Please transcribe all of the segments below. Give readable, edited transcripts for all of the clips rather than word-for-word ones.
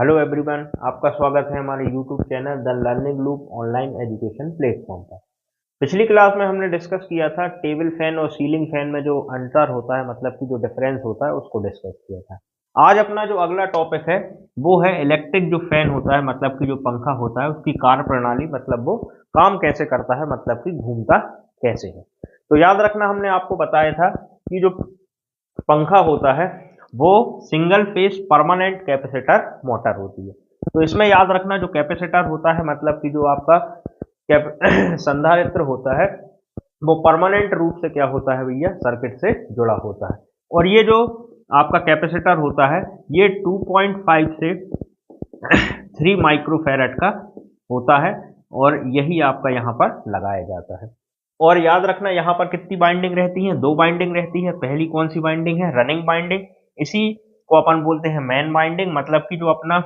Hello everyone, आपका स्वागत है हमारे YouTube channel the learning loop online education platform पर। पिछली क्लास में हमने डिस्कस किया था टेबल फैन और सीलिंग फैन में जो अंतर होता है, मतलब कि जो डिफरेंस होता है, उसको डिस्कस किया था। आज अपना जो अगला टॉपिक है वो है इलेक्ट्रिक जो फैन होता है, मतलब कि जो पंखा होता है, उसकी कार्य प्रणाली, मतलब वो काम कैसे करता है, मतलब कि घूमता कैसे है। तो याद रखना, हमने आपको बताया था कि जो पंखा होता है वो single phase permanent capacitor motor होती है। तो इसमें याद रखना, जो कैपेसिटर होता है, मतलब कि जो आपका संधारित्र होता है, वो परमानेंट रूप से क्या होता है भैया, सर्किट से जुड़ा होता है। और ये जो आपका कैपेसिटर होता है ये 2.5 से 3 माइक्रोफैरड का होता है और यही आपका यहाँ पर लगाया जाता है। और याद रखना, यहाँ पर कितनी बाइंडिंग रहती है? 2 बाइंडिंग रहती है। पहली कौन सी बाइंडिंग है? Running binding. इसी को अपन बोलते हैं मेन बाइंडिंग, मतलब कि जो अपना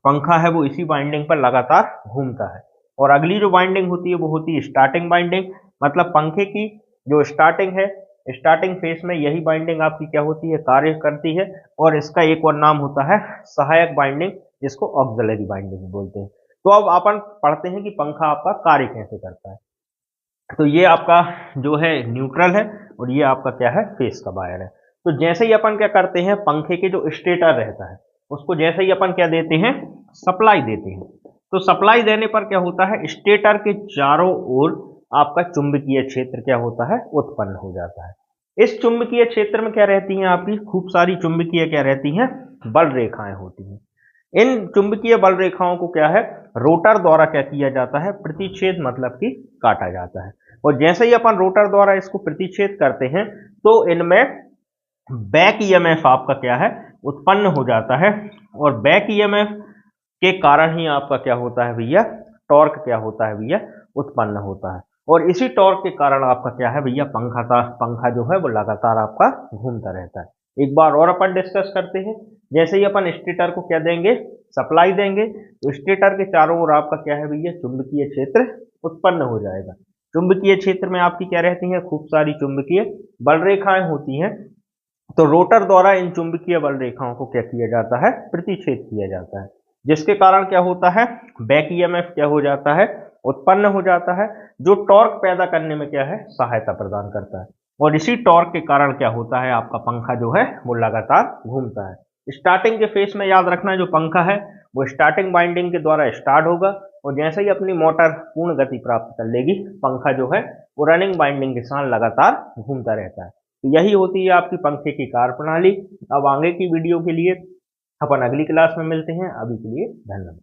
पंखा है वो इसी बाइंडिंग पर लगातार घूमता है। और अगली जो बाइंडिंग होती है वो होती है स्टार्टिंग बाइंडिंग, मतलब पंखे की जो स्टार्टिंग है, स्टार्टिंग फेस में यही बाइंडिंग आपकी क्या होती है, कार्य करती है। और इसका एक और नाम होता है सहायक बाइंडिंग, जिसको ऑक्सिलरी बाइंडिंग बोलते हैं। तो अब अपन पढ़ते हैं कि पंखा आपका कार्य कैसे करता है। तो ये आपका जो है न्यूट्रल है और ये आपका क्या है, फेस का वायर है। तो जैसे ही अपन क्या करते हैं, पंखे के जो स्टेटर रहता है उसको जैसे ही अपन क्या देते हैं, सप्लाई देते हैं। तो सप्लाई देने पर क्या होता है, स्टेटर के चारों ओर आपका चुंबकीय क्षेत्र क्या होता है, उत्पन्न हो जाता है। इस चुंबकीय क्षेत्र में क्या रहती हैं, आपकी खूब सारी चुंबकीय क्या रहती हैं, बल रेखाएं होती हैं। इन चुंबकीय बल रेखाओं को क्या है, रोटर द्वारा क्या किया जाता है, प्रतिच्छेद, मतलब कि काटा जाता है। और जैसे ही अपन रोटर द्वारा इसको प्रतिच्छेद करते हैं तो इनमें बैक ईएमएफ आपका क्या है, उत्पन्न हो जाता है। और बैक ईएमएफ के कारण ही आपका क्या होता है भैया, टॉर्क क्या होता है भैया, उत्पन्न होता है। और इसी टॉर्क के कारण आपका क्या है भैया, पंखा जो है वो लगातार आपका घूमता रहता है। एक बार और अपन डिस्कस करते हैं। जैसे ही अपन स्टेटर को क्या देंगे, सप्लाई देंगे, तो स्टेटर के चारों ओर आपका क्या है भैया, चुंबकीय क्षेत्र उत्पन्न हो जाएगा। चुंबकीय क्षेत्र में आपकी क्या रहती है, खूब सारी चुंबकीय बल रेखाएं होती हैं। तो रोटर द्वारा इन चुंबकीय बल रेखाओं को क्या किया जाता है, प्रतिच्छेद किया जाता है, जिसके कारण क्या होता है, बैक ईएमएफ क्या हो जाता है, उत्पन्न हो जाता है, जो टॉर्क पैदा करने में क्या है, सहायता प्रदान करता है। और इसी टॉर्क के कारण क्या होता है, आपका पंखा जो है वो लगातार घूमता है। स्टार्टिंग के फेस में याद रखना, जो पंखा है वो स्टार्टिंग बाइंडिंग के द्वारा स्टार्ट होगा और जैसे ही अपनी मोटर पूर्ण गति प्राप्त कर लेगी, पंखा जो है वो रनिंग बाइंडिंग के साथ लगातार घूमता रहता है। तो यही होती है आपकी पंखे की कार्य प्रणाली। अब आगे की वीडियो के लिए अपन अगली क्लास में मिलते हैं। अभी के लिए धन्यवाद।